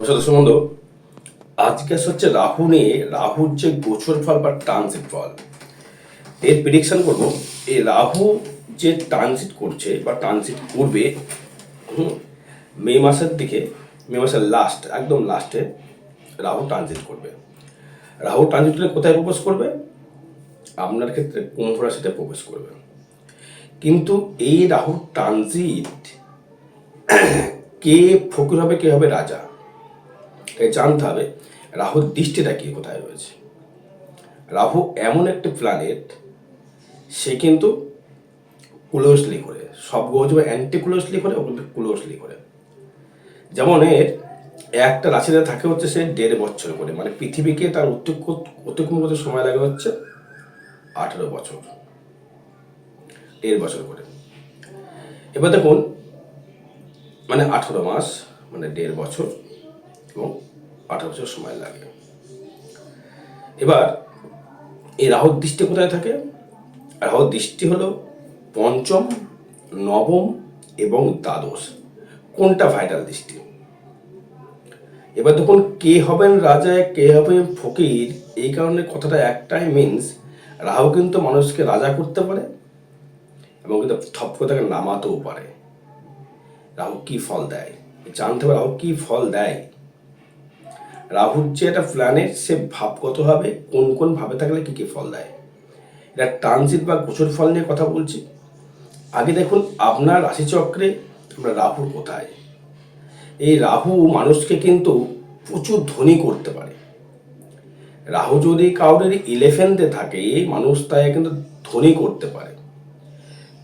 দর্শক বন্ধু, আজকে হচ্ছে রাহু নিয়ে, রাহুর যে গোচর ফল বা ট্রানজিট ফল এর প্রেডিকশন করব। এই রাহু যে ট্রানজিট করছে বা ট্রানজিট করবে মে মাসের দিকে, মে মাসের লাস্ট, একদম লাস্টে রাহু ট্রানজিট করবে। রাহু ট্রানজিট করলে কোথায় প্রবেশ করবে? আপনার ক্ষেত্রে কুম্ভ রাশিতে প্রবেশ করবে। কিন্তু এই রাহু ট্রানজিট কে ফকির হবে, কে হবে রাজা, তাই জানতে হবে রাহুর দৃষ্টিটা কি কোথায় রয়েছে। রাহু এমন একটি প্ল্যানেট, সে কিন্তু ক্লোজলি করে, সব গ্রহ যেমন অ্যান্টি ক্লোজলি করে, ও কিন্তু ক্লোজলি করে। যেমন এর একটা রাশিতে থাকে হচ্ছে সে 1.5 বছর করে, মানে পৃথিবীকে তার অতিক্রম করতে সময় লাগে হচ্ছে 18 বছর, 1.5 বছর করে। এবার দেখুন, মানে 18 মাস, মানে 1.5 বছর এবং 18 বছর সময় লাগে। এবার এই রাহুর দৃষ্টি কোথায় থাকে? রাহুর দৃষ্টি হলো পঞ্চম, নবম এবং দ্বাদশ। কোনটা ভাইটাল দৃষ্টি? এবার দেখুন, কে হবেন রাজা, কে হবেন ফকির, এই কারণে কথাটা একটাই মিনস, রাহু কিন্তু মানুষকে রাজা করতে পারে এবং কিন্তু থপ করে তাকে নামাতেও পারে। রাহু কি ফল দেয় জানতে হবে। রাহু কি ফল দেয়? রাহুর যে একটা প্ল্যানেট, সে ভাবগতভাবে কোন কোন ভাবে থাকলে কি কি ফল দেয়, এটা ট্রানজিট বা গোচর ফল নিয়ে কথা বলছি। আগে দেখুন আপনার রাশিচক্রে আমরা রাহুর কোথায়। এই রাহু মানুষকে কিন্তু প্রচুর ধনী করতে পারে। রাহু যদি কাউরের 11-এ থাকে, মানুষ তাই কিন্তু ধনী করতে পারে।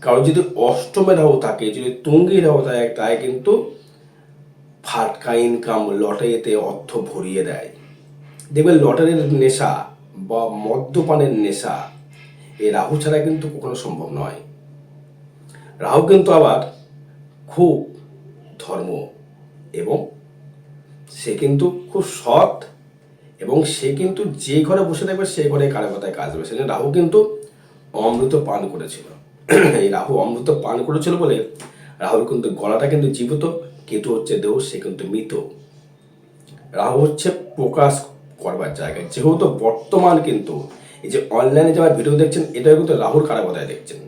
কারো যদি অষ্টমে রাহু থাকে, যদি তুঙ্গি রাহু থাকে, তাই কিন্তু ফাটকা ইনকাম, লটারিতে অর্থ ভরিয়ে দেয়। দেখবেন লটারির নেশা বা মদ্যপানের নেশা এই রাহু ছাড়া কিন্তু কখনো সম্ভব নয়। রাহু কিন্তু আবার খুব ধর্ম, এবং সে কিন্তু খুব সৎ, এবং সে কিন্তু যে ঘরে বসে থাকবে সেই ঘরে কারো কথায় কাজ দেবে। সেজন্য রাহু কিন্তু অমৃত পান করেছিল। এই রাহু অমৃত পান করেছিল বলে রাহুর কিন্তু গলাটা কিন্তু জীবিত, কেতু হচ্ছে দেহ, সে কিন্তু মৃত। রাহু হচ্ছে প্রকাশ করবার জায়গায়। যেহেতু বর্তমান কিন্তু এই যে অনলাইনে যে আমার ভিডিও দেখছেন, এটাও কিন্তু রাহুর কারাগতায় দেখছেন।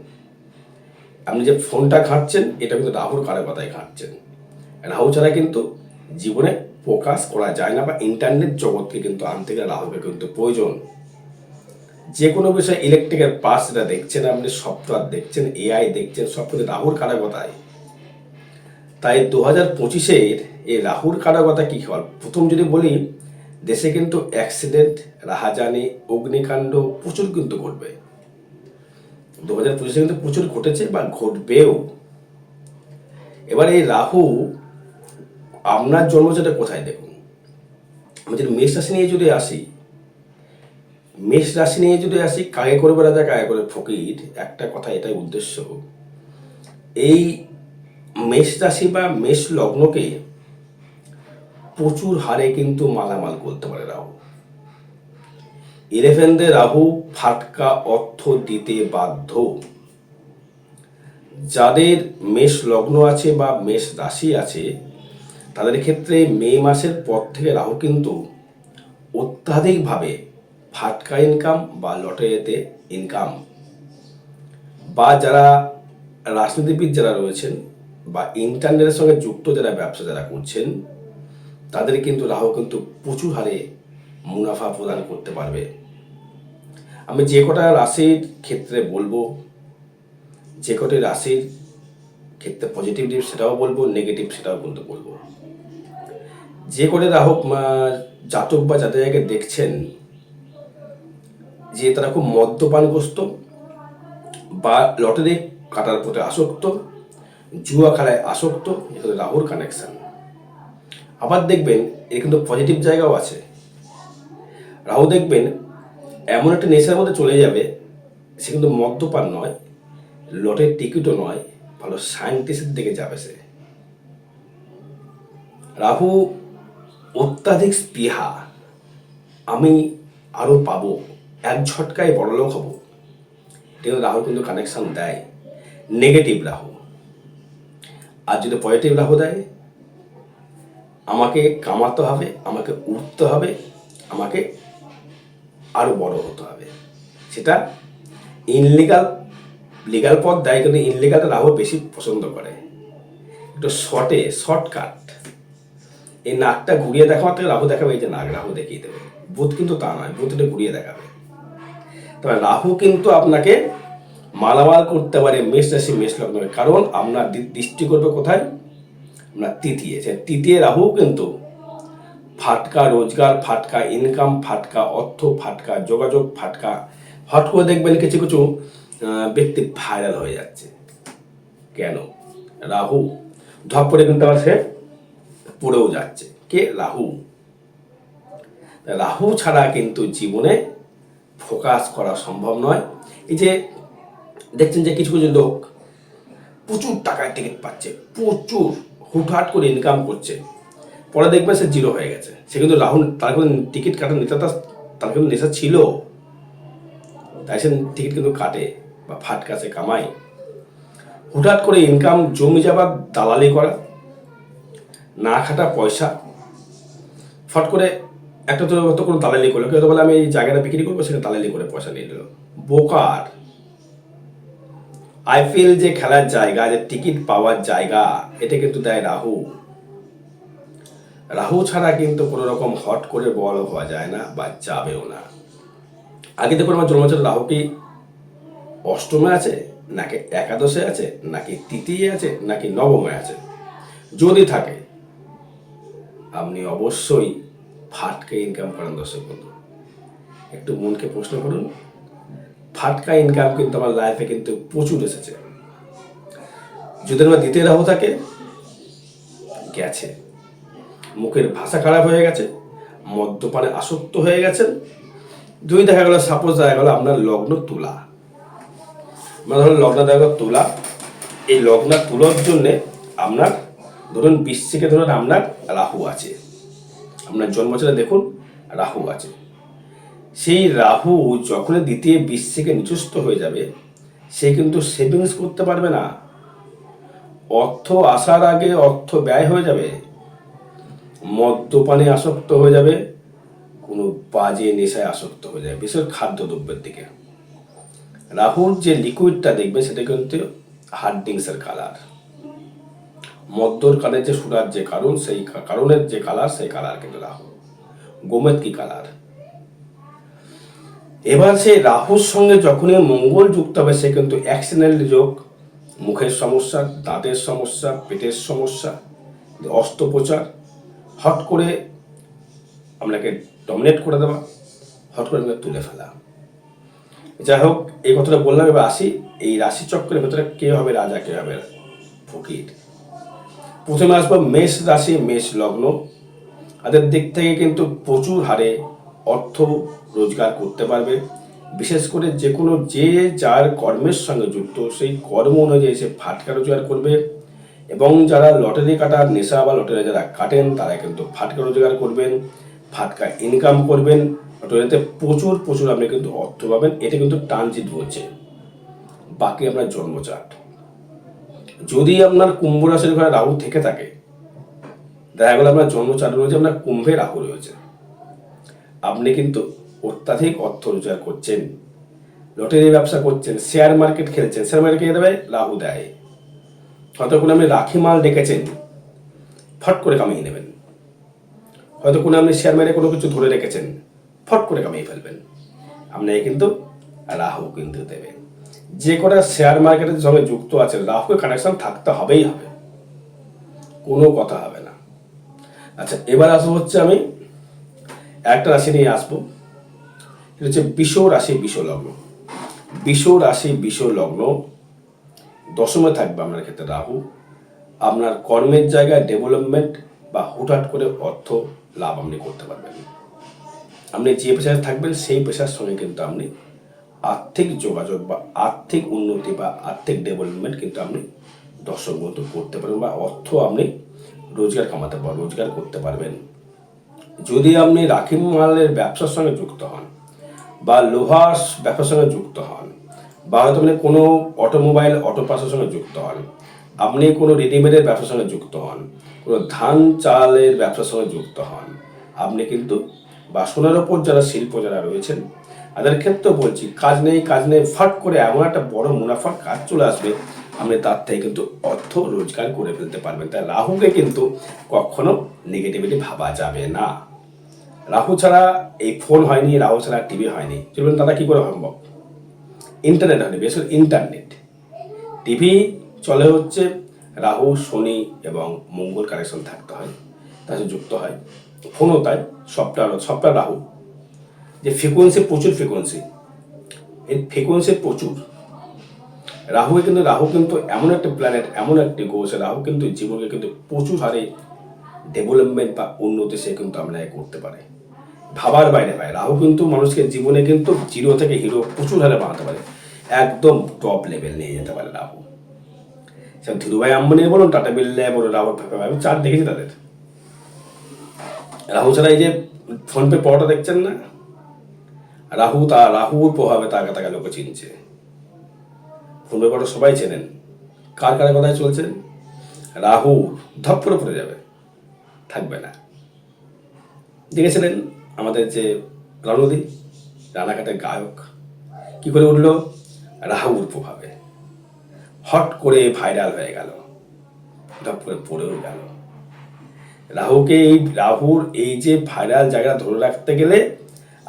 আপনি যে ফোনটা ঘাঁটছেন, এটা কিন্তু রাহুর কারাগতায় ঘাঁটছেন। রাহু ছাড়া কিন্তু জীবনে প্রকাশ করা যায় না, বা ইন্টারনেট জগৎকে কিন্তু আনতে গেলে রাহুকে কিন্তু প্রয়োজন। যে কোনো বিষয়, ইলেকট্রিক্যাল পার্টস যেটা দেখছেন আপনি, সফটওয়্যার দেখছেন, এআই দেখছেন, সব কিছু রাহুর কারাগতায়। তাই 2025-এর এই রাহুর কারাগতা কী হল? প্রথম যদি বলি, দেশে কিন্তু অ্যাক্সিডেন্ট, রাহাজানি, অগ্নিকাণ্ড প্রচুর কিন্তু ঘটবে। 2025-এ কিন্তু প্রচুর ঘটেছে বা ঘটবেও। এবার এই রাহু আপনার জন্মছকে কোথায় দেখুন। আমি যদি মেষ রাশি নিয়ে যদি আসি, কাকে করবে রাজা, কাকে করে ফকির, একটা কথা, এটাই উদ্দেশ্য। এই মেষ রাশি বা মেষ লগ্নকে প্রচুর হারে কিন্তু মালামাল করতে পারে রাহু। 11-এ রাহু ফাটকা অর্থ দিতে বাধ্য। যাদের মেষ লগ্ন আছে বা মেষ রাশি আছে, তাদের ক্ষেত্রে মে মাসের পর থেকে রাহু কিন্তু অত্যাধিকভাবে ফাটকা ইনকাম বা লটারিতে ইনকাম, বা যারা রাজনীতিবিদ যারা রয়েছেন বা ইন্টারনেটের সঙ্গে যুক্ত যারা ব্যবসা যারা করছেন, তাদের কিন্তু রাহু কিন্তু প্রচুর হারে মুনাফা প্রদান করতে পারবে। আমি যে কটা রাশির ক্ষেত্রে বলবো, যে কটি রাশির ক্ষেত্রে পজিটিভ দিক সেটাও বলবো, নেগেটিভ সেটাও কিন্তু বলবো। যে করে রাহু জাতক বা যাদের জায়গায় দেখছেন যে তারা খুব মদ্যপানগ্রস্ত, বা লটারি কাটার প্রতি আসক্ত, জুয়া খেলায় আসক্ত, এগুলো রাহুর কানেকশন। আবার দেখবেন এর কিন্তু পজিটিভ জায়গাও আছে। রাহু দেখবেন এমন একটা নেশার মধ্যে চলে যাবে, সে কিন্তু মদ্যপান নয়, লটের টিকিটও নয়, ভালো সায়েন্টিস্টের দিকে যাবে সে। রাহু অত্যাধিক স্পৃহা, আমি আরও পাবো, এক ঝটকায় বড়লোক হব, কিন্তু রাহু কিন্তু কানেকশন দেয়। নেগেটিভ রাহু। আর যদি পজিটিভ রাহু দেয়, আমাকে কামাতে হবে, আমাকে উঠতে হবে, আমাকে আরও বড় হতে হবে। সেটা ইনলিগাল, লিগাল পথ দেয় কিন্তু ইনলিগালটা রাহু বেশি পছন্দ করে। একটু শর্টকাট, এই নাকটা ঘুরিয়ে দেখা মাত্র রাহু দেখাবে, এই যে নাক রাহু দেখিয়ে দেবে। বুধ কিন্তু তা নয়, বুধ এটা ঘুরিয়ে দেখাবে। তবে রাহু কিন্তু আপনাকে মালামাল করতে পারে মেষ রাশি মেষ লগ্ন, কারণ আপনার দৃষ্টি করবে কোথায়, আপনার তৃতীয়। সে তৃতীয় রাহু কিন্তু ফাটকা রোজগার, ফাটকা ইনকাম, ফাটকা অর্থ, ফাটকা যোগাযোগ, ফাটকা। হট করে দেখবেন কিছু কিছু ব্যক্তি ভাইরাল হয়ে যাচ্ছে। কেন? রাহু ধপ করে কিন্তু আবার সে পড়েও যাচ্ছে। কে? রাহু। রাহু ছাড়া কিন্তু জীবনে ফোকাস করা সম্ভব নয়। এই যে দেখছেন যে কিছু কিছু লোক প্রচুর টাকায় টিকিট পাচ্ছে, প্রচুর হুটহাট করে ইনকাম করছে, পরে দেখবেন সে জিরো হয়ে গেছে। সে কিন্তু রাহুল, তার কিন্তু টিকিট কাটার নেশাটা, তার কিন্তু নেশা ছিল, তাই সে টিকিট কিন্তু কাটে বা ফাটকা সে কামায়। হুটহাট করে ইনকাম জমি যাবার দালালি করা, না খাটা পয়সা, ফট করে একটা তো কোনো দালালি করলো, কেউ তো বলে আমি এই জায়গাটা বিক্রি করবো, সেটা দালালি করে পয়সা নিয়ে নিল। বোকার। আইপিএল যে খেলার জায়গা, যে টিকিট পাওয়ার জায়গা, এটা কিন্তু দেয় রাহু। রাহু ছাড়া কিন্তু কোনো রকম হট করে বড় হওয়া যায় না বা যাবেও না। আগে দেখুন আমার জন্মছরে রাহু কি অষ্টমে আছে, নাকি একাদশে আছে, নাকি তৃতীয় আছে, নাকি নবমে আছে। যদি থাকে আপনি অবশ্যই ফাটকা ইনকাম করেন। দর্শক বন্ধু, একটু মনকে প্রশ্ন করুন। ফাটকা ইনকাম কিন্তু আমার লাইফে কিন্তু প্রচুর এসেছে। যদি আমার দ্বিতীয় রাহু থাকে, গেছে। মুখের ভাষা খারাপ হয়ে গেছে, মদ্যপানে আসক্ত হয়ে গেছেন। দুই দেখা গেল, সাপোজ দেখা গেল আপনার লগ্ন তুলা, মানে ধরুন লগ্ন দেখা গেল তুলা। এই লগ্ন তুলার জন্যে আপনার ধরুন বৃশ্চিকে ধরুন আপনার রাহু আছে, আপনার জন্মছরে দেখুন রাহু আছে। সেই রাহু যখন দ্বিতীয় বৃশ্চিকে নিচস্থ হয়ে যাবে, সে কিন্তু সেভিংস করতে পারবে না। অর্থ আসার আগে অর্থ ব্যয় হয়ে যাবে, মদ্যপানে আসক্ত হয়ে যাবে, কোনো বাজে নেশায় আসক্ত হয়ে যাবে, বিশেষ খাদ্যদ্রব্যের দিকে। রাহুর যে লিকুইডটা দেখবে সেটা কিন্তু হার্ডিংসের কালার। মদ্যর কালের যে সুরার যে কারণ, সেই কারণের যে কালার, সেই কালার কিন্তু রাহু। গোমেদ কি কালার। এবার সেই রাহুর সঙ্গে যখনই মঙ্গল যুক্ত হবে, সে কিন্তু অ্যাক্সিডেন্টাল যোগ, মুখের সমস্যা, দাঁতের সমস্যা, পেটের সমস্যা, অস্ত্রোপচার, হট করে আপনাকে ডমিনেট করে দেওয়া, হট করে তুলে ফেলা। যাই হোক, এই কথাটা বললাম। এবার আসি এই রাশিচক্রের ভেতরে কে হবে রাজা, কে হবে ফকির। প্রথমে আসবো মেষ রাশি মেষ লগ্ন। তাদের দিক থেকে কিন্তু প্রচুর হারে অর্থ রোজগার করতে পারবে। বিশেষ করে যে কোনো যে যার কর্মের সঙ্গে যুক্ত, সেই কর্ম অনুযায়ী সে ফাটকা রোজগার করবে। এবং যারা লটারি কাটার নেশা বা লটারি যারা কাটেন, তারা কিন্তু ফাটকা রোজগার করবেন, ফাটকা ইনকাম করবেন। লটারিতে প্রচুর প্রচুর আপনি কিন্তু অর্থ পাবেন। এটা কিন্তু ট্রানজিট বলছে। বাকি আপনার জন্মচার্ট, যদি আপনার কুম্ভ রাশির ঘরে রাহু থেকে থাকে, দেখা গেল আপনার জন্মচার্ট রয়েছে আপনার কুম্ভে রাহু রয়েছে, আপনি কিন্তু অত্যাধিক অর্থ রোজগার করছেন, লটারি ব্যবসা করছেন, শেয়ার মার্কেট খেলছেন। শেয়ার মার্কেট কে দেবে? রাহু দেয়। হয়তো কোনো আপনি রাখি মাল ডেকেছেন, ফট করে কামিয়ে নেবেন। হয়তো কোনো আপনি শেয়ার মার্কেটে কোনো কিছু ধরে রেখেছেন, ফট করে কামিয়ে ফেলবেন। আপনাকে কিন্তু রাহু কিন্তু দেবে। যে কটা শেয়ার মার্কেটের সঙ্গে যুক্ত আছে, রাহুকে কানেকশন থাকতে হবেই হবে, কোনো কথা হবে না। আচ্ছা, এবার আসবো হচ্ছে আমি একটা রাশি নিয়ে আসবো, এটা হচ্ছে বৃষ রাশি বৃষ লগ্ন। বৃষ রাশি বৃষ লগ্ন, দশমে থাকবে আপনার ক্ষেত্রে রাহু। আপনার কর্মের জায়গায় ডেভেলপমেন্ট বা হুটহাট করে অর্থ লাভ আপনি করতে পারবেন। আপনি যে পেশায় থাকবেন সেই পেশার সঙ্গে কিন্তু আপনি আর্থিক যোগাযোগ বা আর্থিক উন্নতি বা আর্থিক ডেভেলপমেন্ট কিন্তু আপনি দর্শক বন্ধু করতে পারবেন, বা অর্থ আপনি রোজগার কামাতে পারবেন, রোজগার করতে পারবেন। যদি আপনি রাখি মালের ব্যবসার সঙ্গে যুক্ত হন, বা লোহার ব্যবসার সঙ্গে যুক্ত হন, বা হয়তো আপনি কোনো অটোমোবাইল অটো পাসের সঙ্গে যুক্ত হন, আপনি কোনো রেডিমেডের ব্যবসার সঙ্গে যুক্ত হন, কোনো ধান চালের ব্যবসার সঙ্গে যুক্ত হন, আপনি কিন্তু বা সোনার ওপর যারা শিল্প যারা রয়েছেন তাদের ক্ষেত্রেও বলছি, কাজ নেই ফাট করে এমন একটা বড় মুনাফার কাজ চলে আসবে, আপনি তার থেকে কিন্তু অর্থ রোজগার করে ফেলতে পারবেন। তাই রাহুকে কিন্তু কখনো নেগেটিভিটি ভাবা যাবে না। রাহু ছাড়া এই ফোন হয়নি, রাহু ছাড়া টিভি হয়নি। চলবেন দাদা কী করে সম্ভব? ইন্টারনেট হয়নি, বিশেষ করে ইন্টারনেট। টিভি চলে হচ্ছে রাহু, শনি এবং মঙ্গল কানেকশন থাকতে হয়, তার সাথে যুক্ত হয়। ফোনও তাই, সবটা রাহু, যে ফ্রিকোয়েন্সি, প্রচুর ফ্রিকোয়েন্সি, এর ফ্রিকোয়েন্সি প্রচুর। রাহু কিন্তু এমন একটা প্ল্যানেট, এমন একটি গ্রহ, রাহু কিন্তু জীবনকে কিন্তু প্রচুর হারে ডেভেলপমেন্ট বা উন্নতি সে কিন্তু আপনাকে করতে পারে, ভাবার বাইরে পায়। রাহু কিন্তু মানুষকে জীবনে কিন্তু জিরো থেকে হিরো প্রচুর হারে বানাতে পারে, একদম টপ লেভেল নিয়ে যেতে পারে রাহু। সে ধীরুভাই আম্বানি বলুন, টাটা বিড়লা বলুন, রাহু আমি চার দেখেছি তাদের। রাহু ছাড়া এই যে ফোনপে পাওয়াটা দেখছেন না, রাহুর প্রভাবে তাকে তাকে লোকে চিনছে। ফোনপে পাওয়াটা সবাই চেনেন, কার কথায় চলছেন? রাহু ধপ করে পড়ে যাবে, থাকবে না। দেখেছিলেন আমাদের যে রণদী, রানাঘাটের গায়ক, কি করে উঠলো? রাহুর প্রভাবে হট করে ভাইরাল হয়ে গেল, ধপ করে পড়েও গেল। রাহুর এই যে ভাইরাল জায়গাটা ধরে রাখতে গেলে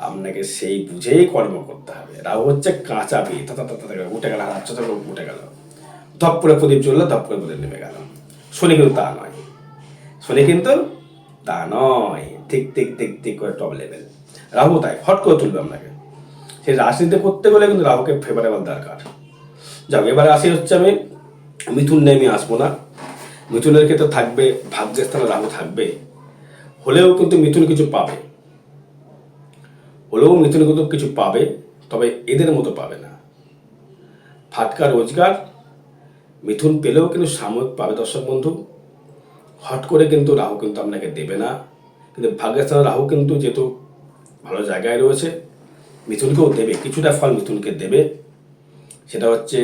আপনাকে সেই বুঝেই কর্ম করতে হবে। রাহু হচ্ছে কাঁচা বি, উঠে গেল, উঠে গেল, ধপ করে প্রদীপ জ্বললো, ধপ করে প্রদীপ নেমে গেল। শনি কিন্তু তা নয়, ঠিক ঠিক ঠিক ঠিক করে টপ লেভেল। রাহু তাই হট করে তুলবে আপনাকে। সেই রাজনীতি করতে গেলে কিন্তু রাহুকে ফেভারেবল দরকার। যাক, এবারে আসি হচ্ছে আমি মিথুন নিয়ে আমি আসবো না। মিথুনের ক্ষেত্রে থাকবে ভাগ্যের স্থানে রাহু থাকবে, হলেও কিন্তু মিথুন কিছু পাবে, তবে এদের মতো পাবে না। ফাটকা রোজগার মিথুন পেলেও কিন্তু সাময়িক পাবে দর্শক বন্ধু, হট করে কিন্তু রাহু কিন্তু আপনাকে দেবে না। কিন্তু ভাগ্যের স্থানে রাহু কিন্তু যেহেতু ভালো জায়গায় রয়েছে, মিথুনকেও দেবে, কিছুটা ফল মিথুনকে দেবে। সেটা হচ্ছে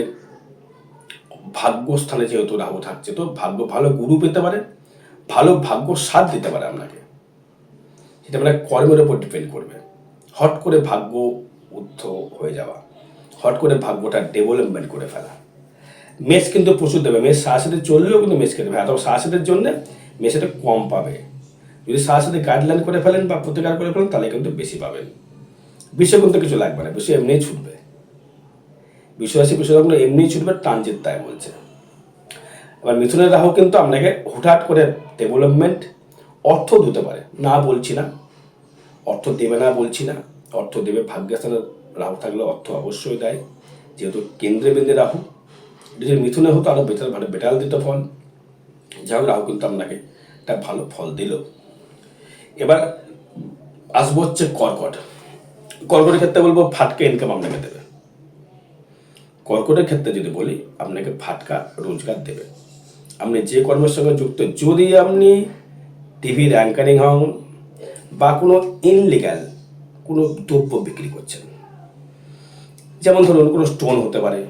ভাগ্যস্থানে যেহেতু রাহু থাকছে, তো ভালো গুরু পেতে পারে, ভালো ভাগ্য সাথ দিতে পারে আপনাকে। সেটা মানে কর্মের উপর ডিপেন্ড করবে। হট করে ভাগ্য উদ্ধ হয়ে যাওয়া, হট করে ভাগ্যটা ডেভেলপমেন্ট করে ফেলা। মেষ কিন্তু প্রচুর দেবে, মেষ সাথে চললেও কিন্তু মেষকে দেবে, তবে সাথের জন্য মেষ এটা কম পাবে। যদি সাথে গাইডলাইন করে ফেলেন বা প্রতিকার করে ফেলেন, তাহলে কিন্তু বেশি পাবেন। বিশ্ব কিন্তু কিছু লাগবে না, বিশ্ব এমনিই ছুটবে, বিশ্বাসী বিষয়গুলো এমনিই ছুটবে, ট্রানজিট তাই বলছে। এবার মিথুনের রাহু কিন্তু আপনাকে হুটহাট করে ডেভেলপমেন্ট, অর্থ দিতে পারে, না বলছি না, অর্থ দেবে না বলছি না, অর্থ দেবে। ভাগ্যস্থানে রাহু থাকলে অর্থ অবশ্যই দেয়, যেহেতু কেন্দ্রে বিন্দে রাহু। যদি মিথুনে হতো আরও বেটার দিত ফল। যাই হোক, রাহু কিন্তু আপনাকে একটা ভালো ফল দিল। এবার আসবো হচ্ছে কর্কটের ক্ষেত্রে বলবো ফাটকা ইনকাম আপনাকে দেবে। কর্কটের ক্ষেত্রে যদি বলি, আপনাকে ফাটকা রোজগার দেবে। আপনি যে কর্মের সঙ্গে যুক্ত, যদি আপনি টিভির অ্যাঙ্কারিং হন বা কোনো ইনলিগ্যাল কোনো দ্রব্য বিক্রি করছেন, যেমন ধরুন কোনো স্টোন হতে পারে,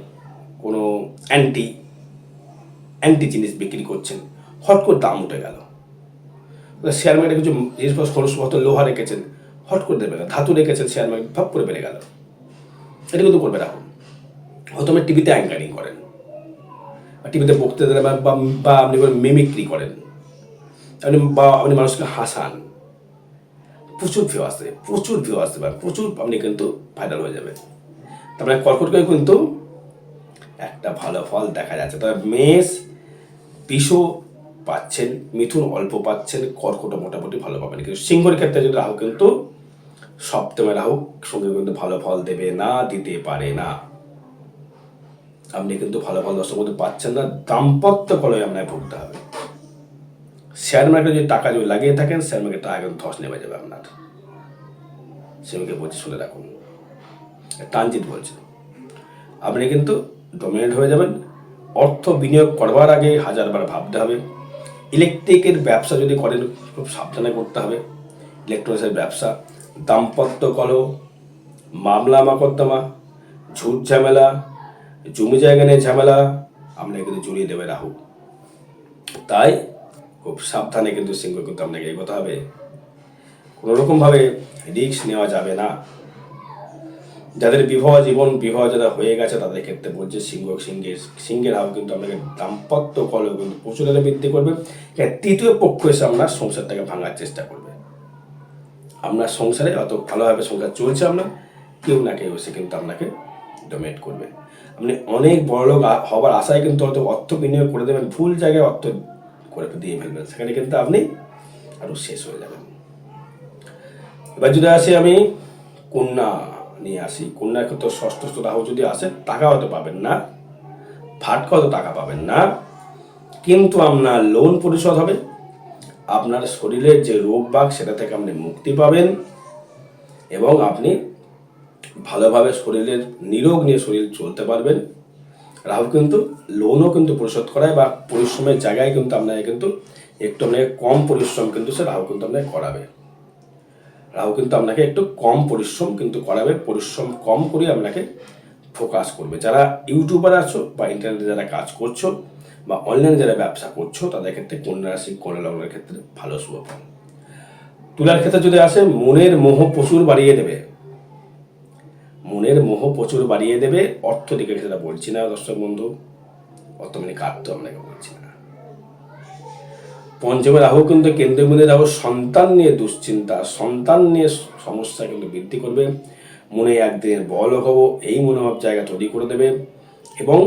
কোনো অ্যান্টি জিনিস বিক্রি করছেন, হট করে দাম উঠে গেল। শেয়ার মার্কেটে কিছু জিনিসপত্র লোহা রেখেছেন, হট করে দেবে না, ধাতু রেখেছেন, শেয়ার মার্কেট ভাব করে বেড়ে গেল, এটা কিন্তু করবে রাখুন। হয়তো আপনি টিভিতে অ্যাঙ্কারিং করেন, টিভিতে বক্তৃতা দেন, বা আপনি কোনো মিমিক্রি করেন, আপনি মানুষকে হাসান, প্রচুর ভিউ আসবে, প্রচুর আপনি কিন্তু ভাইরাল হয়ে যাবে। তারপরে কর্কটকে কিন্তু একটা ভালো ফল দেখা যাচ্ছে। তবে মেষ বিষ পাচ্ছেন, মিথুন অল্প পাচ্ছেন, কর্কট মোটামুটি ভালো পাবেন। কিন্তু সিংহের ক্ষেত্রে যদি রাহু কিন্তু সপ্তমে রাহু সঙ্গে কিন্তু ভালো ফল দেবে না, দিতে পারে না। আপনি কিন্তু ভালো ফল দর্শক মধ্যে পাচ্ছেন না, দাম্পত্য কলহে আপনাকে ভুগতে হবে। শেয়ার মার্কেটে যদি টাকা যদি লাগিয়ে থাকেন, শেয়ার মার্কেট টাকা কিন্তু ধস নেমে যাবে আপনার। সেগুলোকে বলছি, শুনে রাখুন, ট্রানজিট বলছে। আপনি কিন্তু ডমিনেট হয়ে যাবেন। অর্থ বিনিয়োগ করবার আগে হাজারবার ভাবতে হবে। ইলেকট্রিকের ব্যবসা যদি করেন, খুব সাবধানে করতে হবে। ইলেকট্রনিক্সের ব্যবসা, দাম্পত্য কলহ, মামলা মকদ্দমা, ঝুট ঝামেলা, জমি জায়গা নিয়ে ঝামেলা আপনাকে কিন্তু জড়িয়ে দেবে রাহু। তাই খুব সাবধানে কিন্তু সিংহ কিন্তু আপনাকে এগোতে হবে। কোনোরকমভাবে রিস্ক নেওয়া যাবে না। যাদের বিবাহ যারা হয়ে গেছে তাদের ক্ষেত্রে বলছে সিংহের রাহু কিন্তু আপনাকে দাম্পত্য কলহ কিন্তু প্রচুর বৃদ্ধি করবে। তৃতীয় পক্ষ এসে আপনার সংসারটাকে ভাঙার চেষ্টা করবে। আপনার সংসারে অত ভালোভাবে সংসার চলছে, আপনার কেউ না কেউ এসে কিন্তু আপনাকে ডোমিনেট করবে। আপনি অনেক বড়লোক হবার আশায় কিন্তু হয়তো অর্থ বিনিয়োগ করে দেবেন, ভুল জায়গায় অর্থ করে দিয়ে ফেলবেন, সেখানে কিন্তু আপনি আরও শেষ হয়ে যাবেন। এবার যদি আসি আমি কন্যা নিয়ে আসি, কন্যার ক্ষেত্রে ষষ্ঠ রাহু যদি আসে, টাকা হয়তো পাবেন না, ফাটকা হয়তো টাকা পাবেন না, কিন্তু আপনার লোন পরিশোধ হবে। আপনার শরীরের যে রোগ বাগ সেটা থেকে আপনি মুক্তি পাবেন এবং আপনি ভালোভাবে শরীরের নিরোগ নিয়ে শরীর চলতে পারবেন। রাহু কিন্তু লোনও কিন্তু পরিশোধ করায় বা পরিশ্রমের জায়গায় কিন্তু আপনাকে কিন্তু একটু আপনাকে কম পরিশ্রম কিন্তু সে রাহু কিন্তু আপনাকে করাবে। রাহু কিন্তু আপনাকে একটু কম পরিশ্রম কিন্তু করাবে, পরিশ্রম কম করে আপনাকে ফোকাস করবে। যারা ইউটিউবার আছো বা ইন্টারনেটে যারা কাজ করছো বা অনলাইনে যারা ব্যবসা করছো তাদের ক্ষেত্রে কন্যা রাশি কন্যা লগ্নের ক্ষেত্রে ভালো শুভ ফল। তুলার ক্ষেত্রে যদি আসে, মনের মোহ প্রচুর বাড়িয়ে দেবে, মনের মোহ প্রচুর বাড়িয়ে দেবে। অর্থ দিকে সেটা বলছি না দর্শক বন্ধু, অর্থ মানে কাটতে আপনাকে বলছি না। পঞ্চমে রাহু কিন্তু কেন্দ্রীয় মনে রাহু সন্তান নিয়ে দুশ্চিন্তা, সন্তান নিয়ে সমস্যা কিন্তু বৃদ্ধি করবে। মনে একদিনের বড়লোক হবো এই মনোভাব জায়গা তৈরি করে দেবে এবং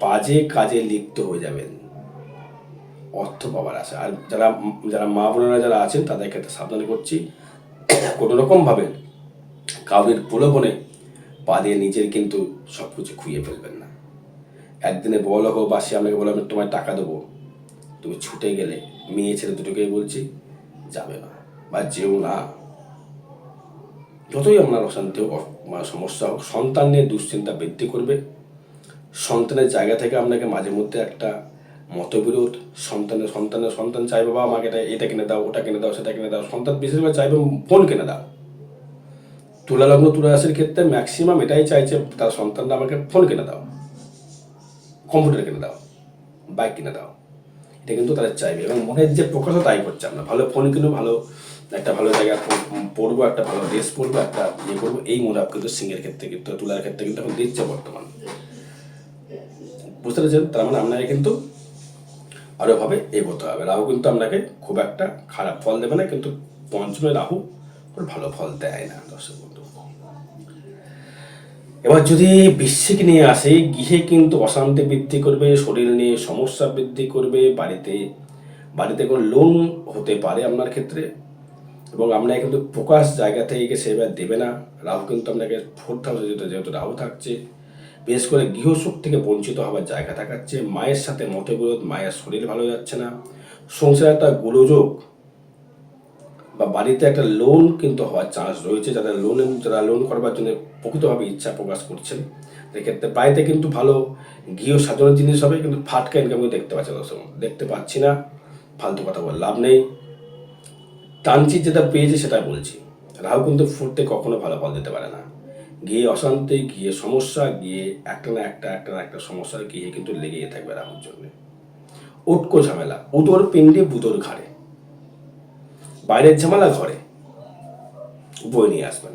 বাজে কাজে লিপ্ত হয়ে যাবেন অর্থ পাওয়ার আশা। আর যারা যারা মা বোনেরা যারা আছেন তাদের ক্ষেত্রে সাবধান করছি, কোনো রকমভাবে কাউরির প্রলোভনে পা দিয়ে নিজের কিন্তু সব কিছু খুইয়ে ফেলবেন না। একদিনে বড়লোক হবো বা সে আপনাকে বলে আমি তোমায় টাকা দেবো, তুমি ছুটে গেলে, মেয়ে ছেলে দুটোকেই বলছি যাবে না বা যেও না। যতই আপনার অশান্তি হোক সমস্যা হোক, সন্তান নিয়ে দুশ্চিন্তা বৃদ্ধি করবে। সন্তানের জায়গা থেকে আপনাকে মাঝে মধ্যে একটা মতবিরোধ, সন্তান চাইবে বাবা আমাকে এটা কিনে দাও, ওটা কিনে দাও, সেটা কিনে দাও। সন্তান বিশেষ করে চাইবে ফোন কিনে দাও। তুলা লগ্ন তুলা রাশির ক্ষেত্রে ম্যাক্সিমাম এটাই চাইছে তার সন্তানরা আমাকে ফোন কিনে দাও, কম্পিউটার কিনে দাও, বাইক কিনে দাও, এটা কিন্তু তারা চাইবে এবং মনের যে প্রকাশও তাই করছে। আমরা ভালো ফোন কিনো, ভালো একটা ভালো জায়গা পড়বো, একটা ভালো ড্রেস পরবো, একটা ইয়ে করবো, এই মনোভাব কিন্তু সিংহের ক্ষেত্রে কিন্তু তুলার ক্ষেত্রে কিন্তু এখন দিচ্ছে বর্তমান। বুঝতে পেরেছেন? তার মানে আপনাকে কিন্তু আরও ভাবে এগোতে হবে। রাহু কিন্তু আপনাকে খুব একটা খারাপ ফল দেবে না, কিন্তু পঞ্চমে রাহু ভালো ফল দেয় না দর্শক বন্ধু। এবার যদি বৃশ্চিক নিয়ে আসে, গৃহে কিন্তু অশান্তি বৃদ্ধি করবে, শরীর নিয়ে সমস্যা বৃদ্ধি করবে, বাড়িতে কোনো লোন হতে পারে আপনার ক্ষেত্রে এবং আপনাকে কিন্তু প্রকাশ জায়গা থেকে সেভাবে দেবে না। রাহু কিন্তু আপনাকে 4th হাউসে যেহেতু রাহু থাকছে, বিশেষ করে গৃহসুখ থেকে বঞ্চিত হওয়ার জায়গা থাকাচ্ছে। মায়ের সাথে মতবিরোধ, মায়ের শরীর ভালো যাচ্ছে না, সংসারে একটা গোলযোগ বা বাড়িতে একটা লোন কিন্তু হওয়ার চান্স রয়েছে। যারা লোন করবার জন্য প্রকৃতভাবে ইচ্ছা প্রকাশ করছেন সেক্ষেত্রে বাড়িতে কিন্তু ভালো গৃহ সাজানোর জিনিস হবে, কিন্তু ফাটকা ইনকাম দেখতে পাচ্ছি না। ফালতু কথা বলে লাভ নেই। টানছি যেটা পেয়েছে সেটা বলছি। রাহু কিন্তু ফুটতে কখনো ভালো ফল দিতে পারে না। গিয়ে অশান্তি, গিয়ে সমস্যা, গিয়ে একটা না একটা সমস্যা গিয়ে কিন্তু লেগেই থাকবে রাহুর জন্য। উটকো ঝামেলা, উদর পিণ্ডে বুদর ঘাড়ে, বাইরের ঝামেলা ঘরে বই নিয়ে আসবেন।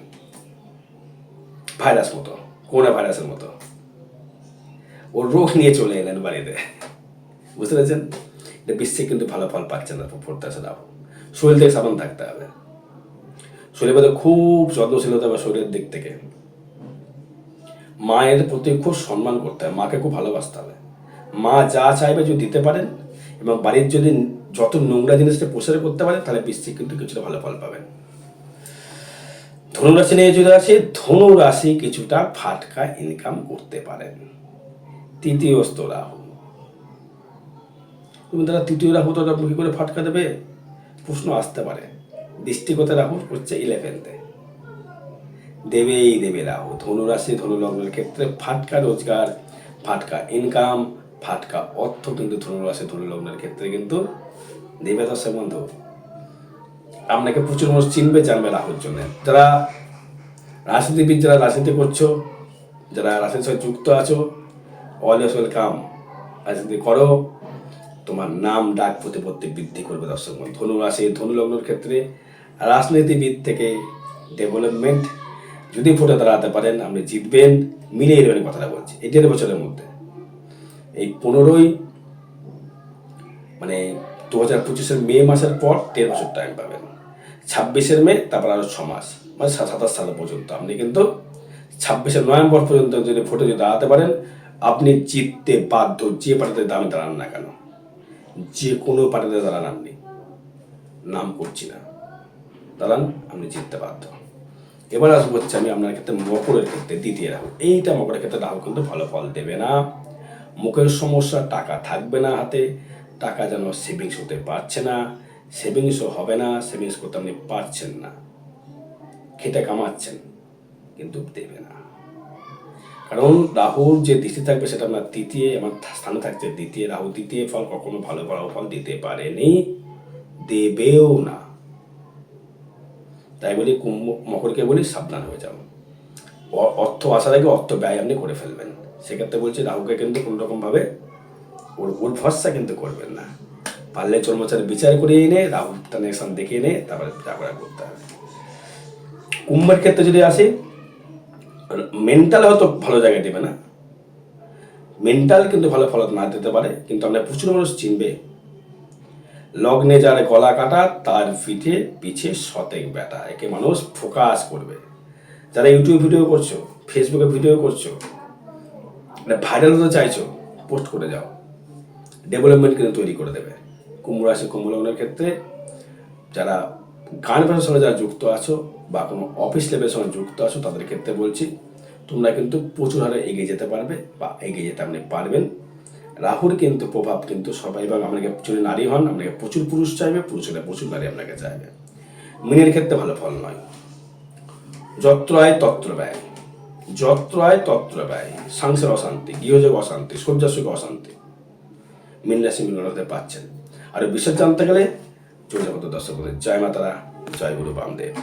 ভাইরাস মতো, করোনা ভাইরাসের মতো ওর রোগ নিয়ে চলে এলেন বাড়িতে। বুঝতে পেরেছেন? এটা বিশ্বে কিন্তু ভালো ফল পাচ্ছে না, পড়তে আসে রাহু। শরীর থেকে সাবধান থাকতে হবে, শরীরের মধ্যে খুব যত্নশীল হতে হবে। শরীরের দিক থেকে মায়ের প্রতি খুব সম্মান করতে হবে, মাকে খুব ভালোবাসতে হবে। মা যা চাইবে যদি দিতে পারেন এবং বাড়ির যদি যত নোংরা জিনিসটা প্রসার করতে পারে তাহলে বৃশ্চিক কিন্তু কিছুটা ভালো ফল পাবেন। ধনুরাশি নিয়ে যদি আসে, ধনুরাশি কিছুটা ফাটকা ইনকাম করতে পারেন। তৃতীয় রাহু, তুমি তারা তৃতীয় রাহু তো কি করে ফাটকা দেবে প্রশ্ন আসতে পারে। দৃষ্টিগত রাহু হচ্ছে 11th, দেবে রাহু। ধনুরাশি ধনুলগ্নের ক্ষেত্রে ফাটকা রোজগার, ফাটকা ইনকাম, ফাটকা অর্থ কিন্তু ধনুরাশি ধনুলগ্নের ক্ষেত্রে কিন্তু দেবে দর্শক বন্ধু। আপনাকে প্রচুর মানুষ চিনবে জানবে রাহুর জন্য। যারা রাজনীতিবিদ, যারা রাজনীতি করছো, যারা রাজনীতির সাথে যুক্ত আছো, অলওয়েজ ওয়েলকাম। রাজনীতি করো, তোমার নাম ডাক প্রতিপত্তি বৃদ্ধি করবে দর্শক বন্ধু। ধনু রাশি, ধনু লগ্নের ক্ষেত্রে রাজনীতিবিদ থেকে ডেভেলপমেন্ট যদি ভোটে দাঁড়াতে পারেন আপনি জিতবেন, মিলিয়ে নেবেন কথাটা বলছি। এই 1.5 বছরের মধ্যে এই 15ই মানে 2025 মে মাসের পর 1.5 বছর টাইম পাবেন। 26 মে, তারপর আরো 6 মাস, মানে 27 সাল পর্যন্ত আপনি কিন্তু 26 নভেম্বর পর্যন্ত যদি ভোটে যদি দাঁড়াতে পারেন আপনি জিততে বাধ্য। যে পার্টিতে দামে দাঁড়ান না কেন, যে কোনো পার্টিতে দাঁড়ান, আপনি নাম করছি না, দাঁড়ান, আপনি জিততে বাধ্য। এবার আসবো হচ্ছে আমি আপনার ক্ষেত্রে মকরের ক্ষেত্রে দ্বিতীয় রাহু। এইটা মকরের ক্ষেত্রে রাহু কিন্তু ভালো ফল দেবে না। মুখের সমস্যা, টাকা থাকবে না হাতে, টাকা যেন সেভিংস হতে পারছে না, সেভিংসও হবে না, সেভিংস করতে আপনি পারছেন না, খেটে কামাচ্ছেন কিন্তু দেবে না। কারণ রাহুর যে দৃষ্টি থাকবে সেটা আপনার তৃতীয়, আমার স্থানে থাকছে দ্বিতীয় রাহু। দ্বিতীয় ফল কখনো ভালো ফল দিতে পারেনি, দেবেও না। তাই বলি মকরকে বলি সাবধান হয়ে যাও। অর্থ আসার আগে অর্থ ব্যয় আপনি করে ফেলবেন। সেক্ষেত্রে বলছি রাহুকে কিন্তু কোনো রকমভাবে ওর ভরসা কিন্তু করবেন না। পারলে চর্মচারী বিচার করে এনে রাহু ট্রানজাকশন দেখে এনে তারপরে যা করা করতে হবে। কুম্ভের ক্ষেত্রে যদি আসে, মেন্টাল হয়তো ভালো জায়গায় দেবে না, মেন্টাল কিন্তু ভালো ফল না দিতে পারে, কিন্তু আপনার প্রচুর মানুষ চিনবে। লগ্নে যার গলা কাটা তার পিছে শতেক ব্যাটা, একে মানুষ ফোকাস করবে। যারা ইউটিউব ভিডিও করছো, ফেসবুকে ভিডিও করছো, ভাইরাল হতে চাইছো, পোস্ট করে যাও, ডেভেলপমেন্ট কিন্তু তৈরি করে দেবে। কুম্ভ রাশি, কুম্ভ লগ্নের ক্ষেত্রে যারা গান পেশার সঙ্গে যারা যুক্ত আছো বা কোনো অফিস লেভেলের সঙ্গে যুক্ত আছো তাদের ক্ষেত্রে বলছি তোমরা কিন্তু প্রচুর হারে এগিয়ে যেতে পারবে বা এগিয়ে যেতে আপনি পারবেন। রাহুর কিন্তু প্রভাব কিন্তু সবাই, এবং আপনাকে যদি নারী হন আপনাকে প্রচুর পুরুষ চাইবে, পুরুষেরা প্রচুর নারী আপনাকে চাইবে। মিনের ক্ষেত্রে ভালো ফল নয়। যত্র আয় তত্র ব্যয়, যত্র আয় তত্র ব্যয়, সংসার অশান্তি, গৃহযোগ অশান্তি, শয্যাসুখ অশান্তি মীন রাশি মীন লগ্নে পাচ্ছেন। আর বিশেষ জানতে গেলে যোগাযোগ দর্শক, জয় মাতারা, জয় গুরু বামদেব।